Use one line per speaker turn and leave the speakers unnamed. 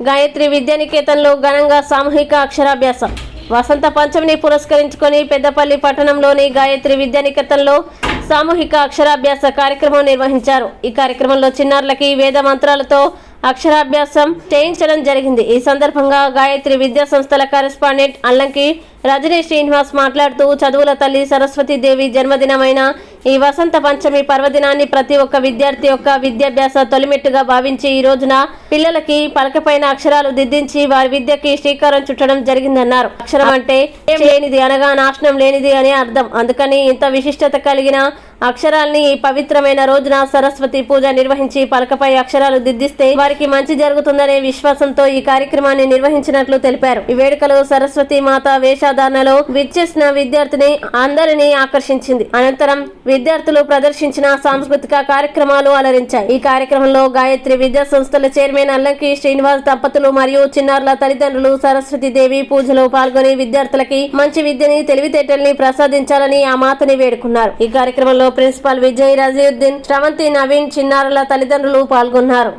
గాయత్రి విద్యానికేతన్లో ఘనంగా సామూహిక అక్షరాభ్యాసం. వసంత పంచమిని పురస్కరించుకొని పెద్దపల్లి పట్టణంలోని గాయత్రి విద్యానికేతన్లో సామూహిక అక్షరాభ్యాస కార్యక్రమం నిర్వహించారు. ఈ కార్యక్రమంలో చిన్నారులకి వేద మంత్రాలతో అక్షరాభ్యాసం చేయించడం జరిగింది. ఈ సందర్భంగా గాయత్రి విద్యా సంస్థల కరెస్పాండెంట్ అల్లంకి రజనీ శ్రీనివాస్ మాట్లాడుతూ, చదువుల తల్లి సరస్వతీదేవి జన్మదినమైన ఈ వసంత పంచమి పర్వదినాన్ని ప్రతి ఒక్క విద్యార్థి యొక్క విద్యాభ్యాస తొలిమెట్టుగా భావించి ఈ రోజున పిల్లలకి పలకపైన అక్షరాలు దిద్దించి వారి విద్యకి శ్రీకారం చుట్టడం జరిగిందన్నారు. అక్షరం అంటే ఏం లేనిది అనగా నాశనం లేనిది అని అర్థం. అందుకని ఇంత విశిష్టత కలిగిన అక్షరాల్ని ఈ పవిత్రమైన రోజున సరస్వతి పూజ నిర్వహించి పలకపై అక్షరాలు దిద్దిస్తే వారికి మంచి జరుగుతుందనే విశ్వాసంతో ఈ కార్యక్రమాన్ని నిర్వహించినట్లు తెలిపారు. ఈ వేడుకలో సరస్వతి మాత వేషధారణలో విచ్చేసిన విద్యార్థిని అందరినీ ఆకర్షించింది. అనంతరం విద్యార్థులు ప్రదర్శించిన సాంస్కృతిక కార్యక్రమాలు అలరించాయి. ఈ కార్యక్రమంలో గాయత్రి విద్యా సంస్థల చైర్మన్ అల్లంకి శ్రీనివాస్ దంపతులు మరియు చిన్నారుల తల్లిదండ్రులు సరస్వతీదేవి పూజలో పాల్గొని విద్యార్థులకి మంచి విద్యని తెలివితేటల్ని ప్రసాదించాలని ఆ మాతని వేడుకున్నారు. ఈ కార్యక్రమంలో ప్రిన్సిపాల్ విజయ్, రజీవుద్దీన్, శ్రవంతి, నవీన్, చిన్నారుల తల్లిదండ్రులు పాల్గొన్నారు.